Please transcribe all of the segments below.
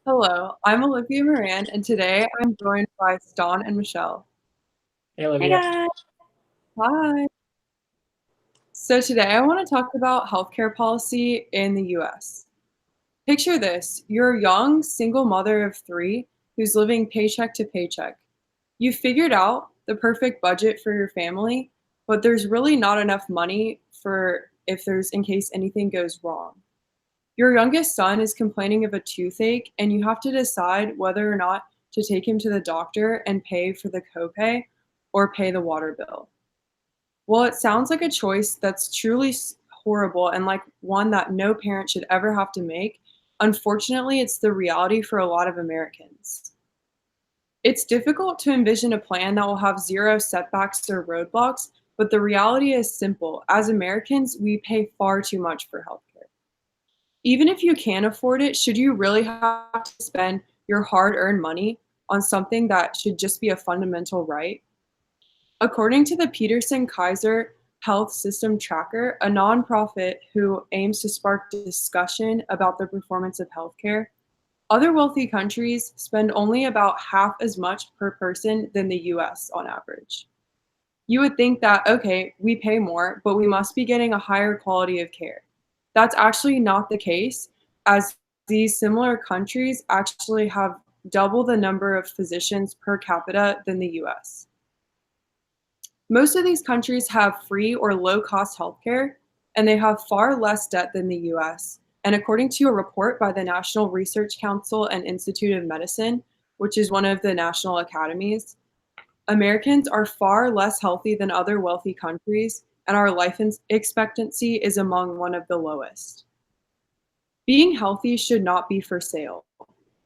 Hello, I'm Olivia Moran, and today I'm joined by Ston and Michelle. Hey, Hey Olivia. guys. Hi. So today I want to talk about healthcare policy in the US. Picture this, you're a young single mother of three who's living paycheck to paycheck. You figured out the perfect budget for your family, but there's really not enough money for if there's in case anything goes wrong. Your youngest son is complaining of a toothache, and you have to decide whether or not to take him to the doctor and pay for the copay or pay the water bill. Well, it sounds like a choice that's truly horrible and like one that no parent should ever have to make. Unfortunately, it's the reality for a lot of Americans. It's difficult to envision a plan that will have zero setbacks or roadblocks, but the reality is simple. As Americans, we pay far too much for healthcare. Even if you can afford it, should you really have to spend your hard-earned money on something that should just be a fundamental right? According to the Peterson Kaiser Health System Tracker, a nonprofit who aims to spark discussion about the performance of healthcare, other wealthy countries spend only about half as much per person than the US on average. You would think that, okay, we pay more, but we must be getting a higher quality of care. That's actually not the case, as these similar countries actually have double the number of physicians per capita than the US. Most of these countries have free or low cost healthcare, and they have far less debt than the US. And according to a report by the National Research Council and Institute of Medicine, which is one of the national academies, Americans are far less healthy than other wealthy countries, and our life expectancy is among one of the lowest. Being healthy should not be for sale.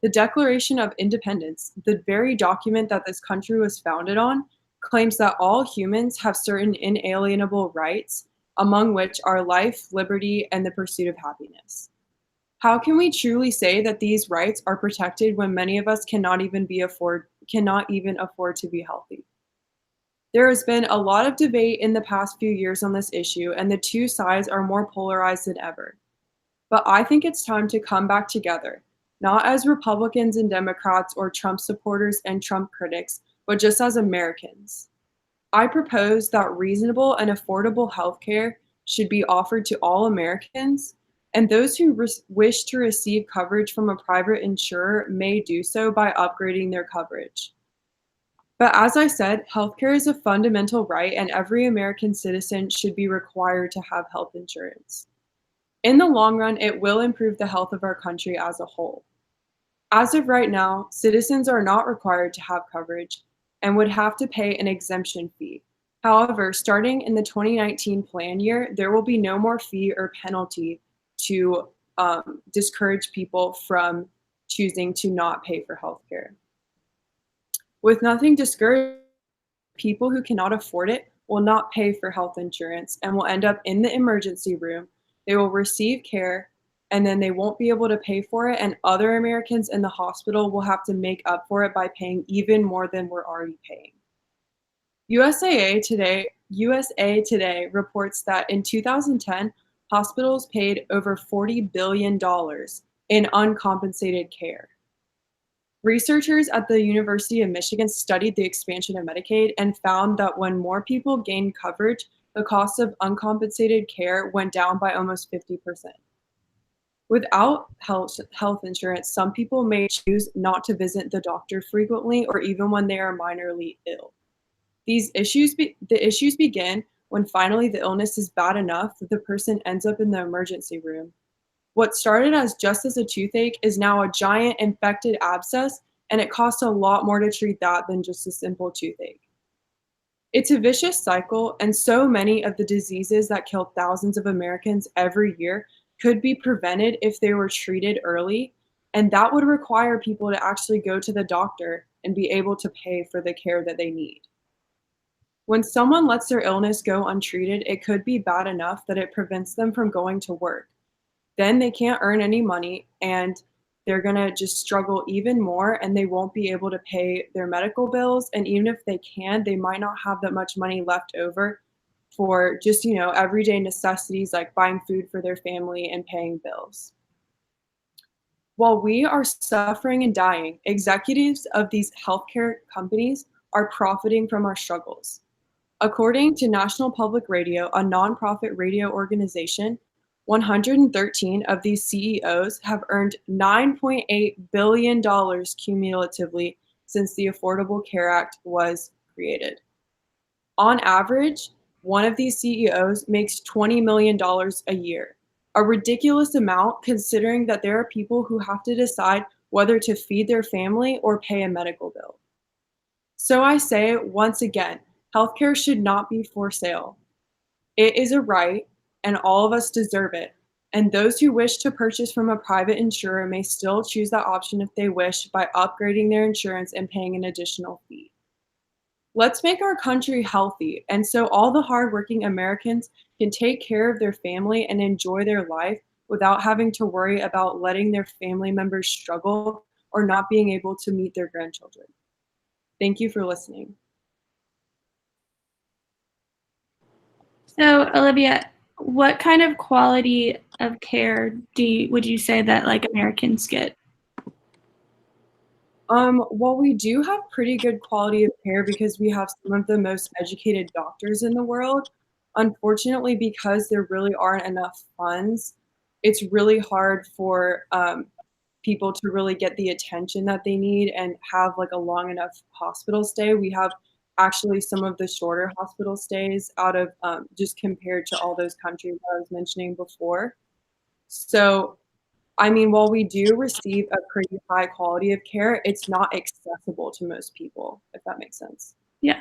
The Declaration of Independence, the very document that this country was founded on, claims that all humans have certain inalienable rights, among which are life, liberty, and the pursuit of happiness. How can we truly say that these rights are protected when many of us cannot even afford to be healthy? There has been a lot of debate in the past few years on this issue, and the two sides are more polarized than ever. But I think it's time to come back together, not as Republicans and Democrats or Trump supporters and Trump critics, but just as Americans. I propose that reasonable and affordable health care should be offered to all Americans, and those who wish to receive coverage from a private insurer may do so by upgrading their coverage. But as I said, healthcare is a fundamental right, and every American citizen should be required to have health insurance. In the long run, it will improve the health of our country as a whole. As of right now, citizens are not required to have coverage and would have to pay an exemption fee. However, starting in the 2019 plan year, there will be no more fee or penalty to discourage people from choosing to not pay for healthcare. With nothing discouraged, people who cannot afford it will not pay for health insurance and will end up in the emergency room. They will receive care and then they won't be able to pay for it, and other Americans in the hospital will have to make up for it by paying even more than we're already paying. USA Today reports that in 2010, hospitals paid over $40 billion in uncompensated care. Researchers at the University of Michigan studied the expansion of Medicaid and found that when more people gained coverage, the cost of uncompensated care went down by almost 50%. Without health insurance, some people may choose not to visit the doctor frequently or even when they are minorly ill. The issues begin when finally the illness is bad enough that the person ends up in the emergency room. What started as just as a toothache is now a giant infected abscess, and it costs a lot more to treat that than just a simple toothache. It's a vicious cycle, and so many of the diseases that kill thousands of Americans every year could be prevented if they were treated early, and that would require people to actually go to the doctor and be able to pay for the care that they need. When someone lets their illness go untreated, it could be bad enough that it prevents them from going to work. Then they can't earn any money and they're going to just struggle even more, and they won't be able to pay their medical bills. And even if they can, they might not have that much money left over for just, everyday necessities like buying food for their family and paying bills. While we are suffering and dying, executives of these healthcare companies are profiting from our struggles. According to National Public Radio, a nonprofit radio organization, 113 of these CEOs have earned $9.8 billion cumulatively since the Affordable Care Act was created. On average, one of these CEOs makes $20 million a year, a ridiculous amount considering that there are people who have to decide whether to feed their family or pay a medical bill. So I say once again, healthcare should not be for sale. It is a right, and all of us deserve it. And those who wish to purchase from a private insurer may still choose that option if they wish by upgrading their insurance and paying an additional fee. Let's make our country healthy, and so all the hardworking Americans can take care of their family and enjoy their life without having to worry about letting their family members struggle or not being able to meet their grandchildren. Thank you for listening. So, Olivia, what kind of quality of care would you say that like Americans get? Well, we do have pretty good quality of care because we have some of the most educated doctors in the world. Unfortunately, because there really aren't enough funds, it's really hard for people to really get the attention that they need and have like a long enough hospital stay. We have actually some of the shorter hospital stays out of just compared to all those countries I was mentioning before. So I mean, while we do receive a pretty high quality of care, it's not accessible to most people, if that makes sense. Yeah.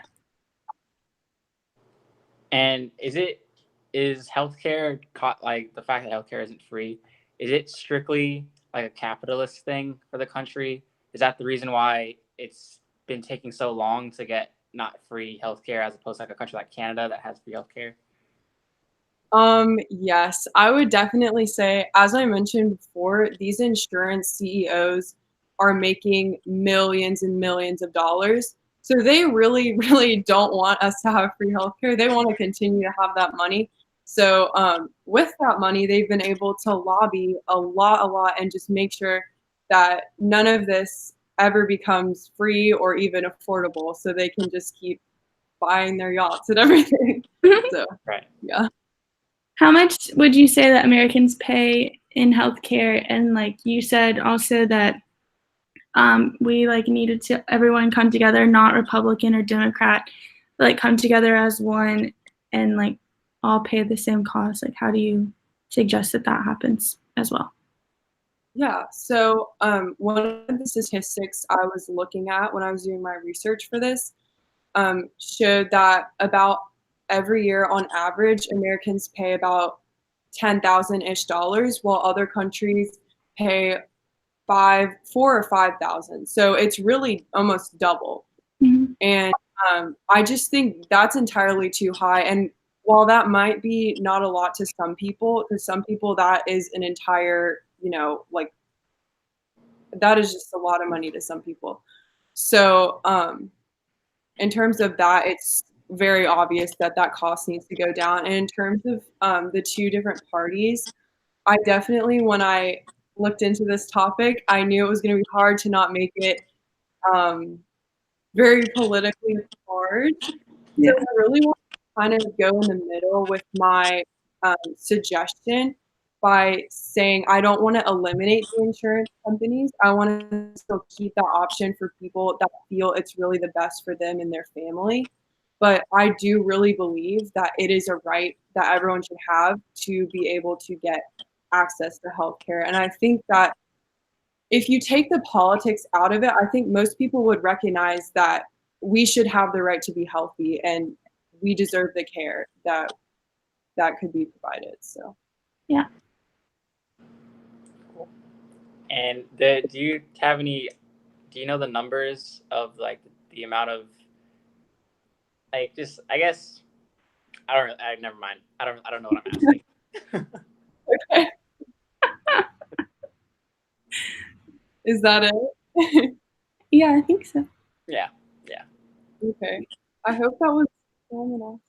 And is healthcare like the fact that healthcare isn't free? Is it strictly like a capitalist thing for the country? Is that the reason why it's been taking so long to get not free healthcare as opposed to like a country like Canada that has free healthcare? Yes, I would definitely say, as I mentioned before, these insurance CEOs are making millions and millions of dollars. So they really, really don't want us to have free healthcare. They want to continue to have that money. So with that money, they've been able to lobby a lot, and just make sure that none of this ever becomes free or even affordable. So they can just keep buying their yachts and everything. So, Right. yeah. How much would you say that Americans pay in healthcare? And like you said also that we like needed to everyone come together, not Republican or Democrat, but like come together as one and like all pay the same cost. Like how do you suggest that that happens as well? Yeah. So, one of the statistics I was looking at when I was doing my research for this showed that about every year on average, Americans pay about 10,000 ish dollars, while other countries pay 4 or 5,000. So it's really almost double. Mm-hmm. And I just think that's entirely too high. And while that might be not a lot to some people, to some people that is an entire, like that is just a lot of money to some people. So in terms of that, it's very obvious that that cost needs to go down. And in terms of the two different parties, I definitely, when I looked into this topic, I knew it was going to be hard to not make it very politically charged. Yeah. So I really want to kind of go in the middle with my suggestion by saying I don't want to eliminate the insurance companies. I want to still keep that option for people that feel it's really the best for them and their family. But I do really believe that it is a right that everyone should have to be able to get access to healthcare. And I think that if you take the politics out of it, I think most people would recognize that we should have the right to be healthy and we deserve the care that could be provided. So, Yeah. Cool. And do you have any? Do you know the numbers of like the amount of like just I guess I don't. Never mind. I don't know what I'm asking. okay. Is that it? Yeah, I think so. Yeah. Yeah. Okay. I hope that was long enough.